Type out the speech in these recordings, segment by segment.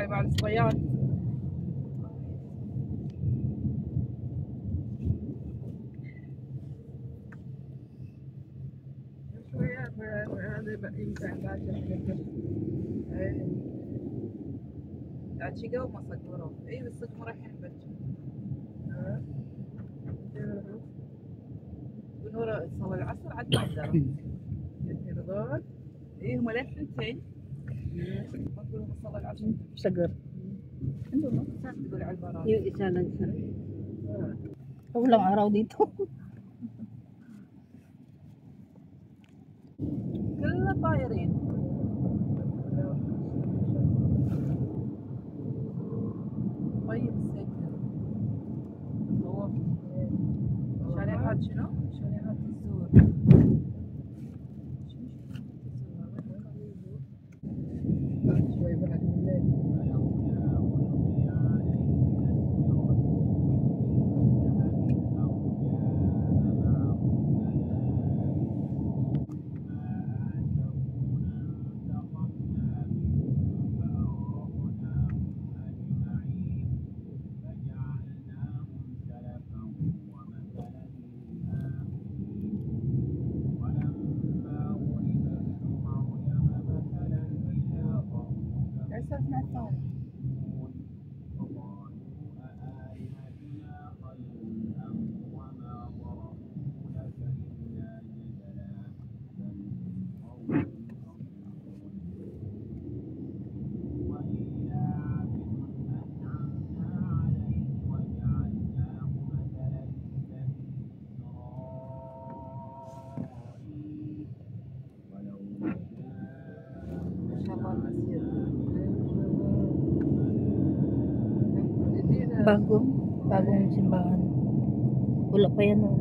تطلعي مع الصبيان. شوية هذا يمكن بعد بعد شي قوم صقروا. اي بس صقروا رايحين برجع. ونورا صلى العصر عاد ما دروا. يرضون؟ اي هم لين ثنتين. ما تقولوا صلى العصر. سقر. عندهم نص ساعة تقول على البراءة. Yung isa lang sa. Walang araw dito. كلنا طايرين. طيب السكر. هو شاليهات شنو؟ شاليهات الزور. شوي بعد الليل. مع الثاني. Bagong simbahan. Wala pa yan noon.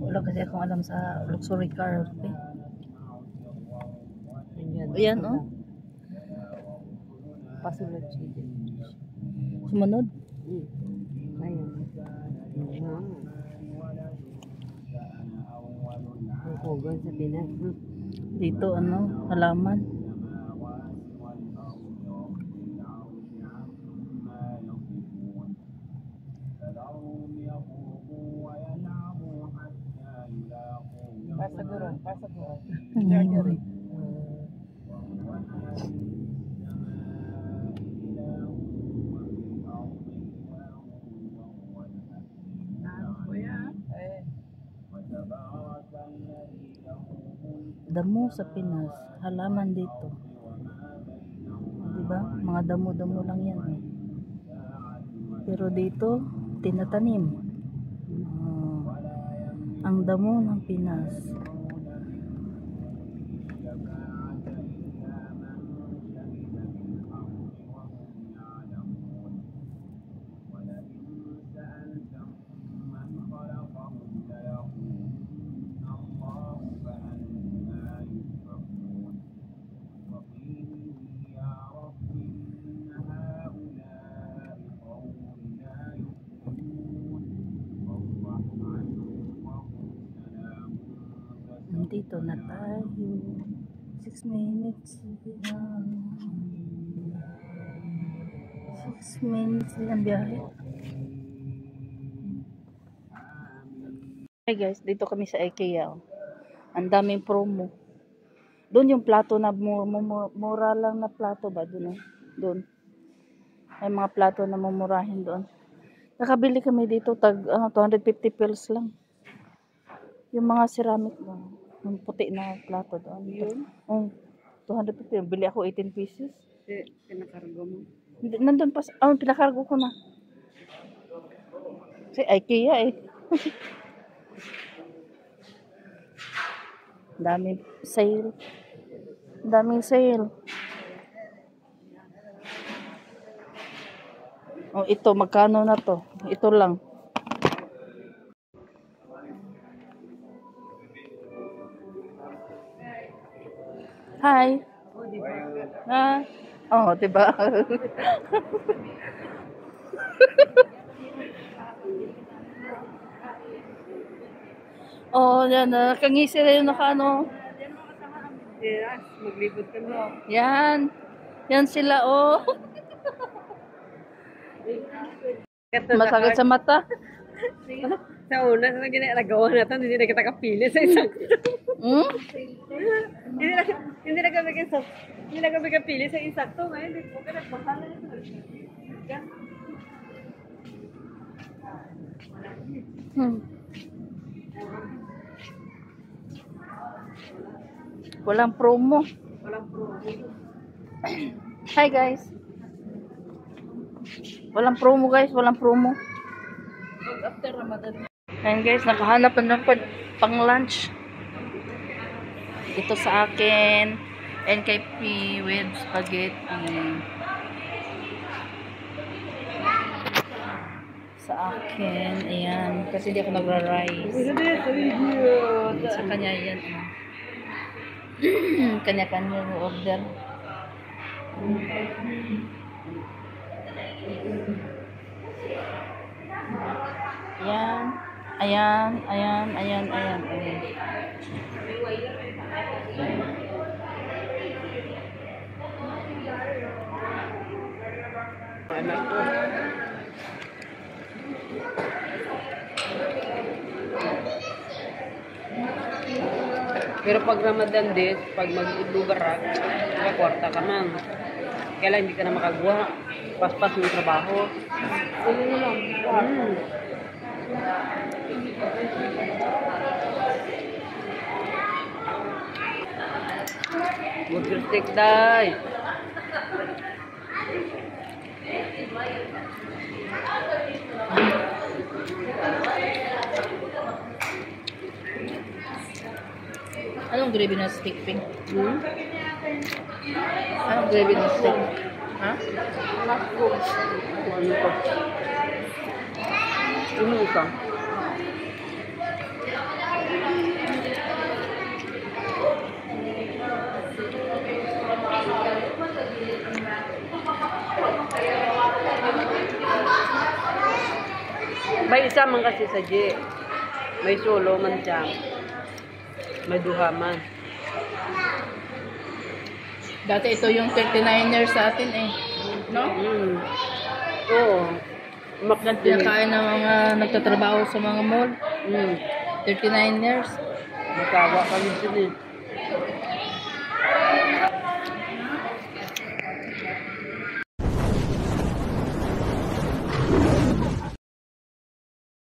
Wala kasi akong alam sa luxury car. Okay? Ayan, oh. Pasulat siya. Sumunod? Ayan. Hukugan sa Pinas. Dito, ano, halaman. Pasaguro, pasaguro. Jari. Damo sa Pinas, halaman dito. Diba? Mga damo-damo lang yan eh. Pero dito, tinatanim. Ang damo ng Pinas. Dito na tayo. 6 minutes. 6 minutes lang biyahe. Hey guys, dito kami sa IKEA. Ang daming promo. Doon yung plato na mura lang na plato ba? Doon. Doon. May mga plato na mumurahin doon. Nakabili kami dito tag 250 pills lang. Yung mga ceramic na. Yung puti na plato doon. Yun? 250. Bili ako 18 pieces. Pinakargo mo? Nandun pa. Pinakargo ko na. Si IKEA eh. Daming sale. Daming sale. Oh, ito, magkano na to? Ito lang. Hi. Ah. Oh, diba? Oh, yan na. Kangisi na yung nakano. Yes, maglibot ka na. Yan. Yan sila, oh. Masakit sa mata. Sa una, sa ginagawa natin, hindi na kita kapili sa isang. Hmm? Hindi na kami kapili sa insakto. Ngayon, hindi ko ka nagbahala na sa Hmm. Walang promo. Walang promo. Hi guys. Walang promo guys, walang promo. After Ramadan. Ayan guys, nakahanap na ng pang lunch. Ito sa akin, NKP with spaghetti. Sa akin, ayan, kasi di ako nagra-rice. Sa kanya yan. Kanya-kanya yung order. Ayan. Ayan. Anak ko. Pero pag Ramadan din, pag mag-ibubarag, kwarta ka man. Kailan hindi ka na makagawa. Paspas ng trabaho. Burger steak, day. Anong gravy na steak, Pink? Anong gravy na steak? Ha? Ano ko? Ano ka? May isa man kasi sa J. May solo man siya. May duha man. Dati ito yung 39ers sa atin eh. No? Oo. Umakyat din. Pinakain ng mga nagtatrabaho sa mga mall. 39ers. Matawa kami din eh.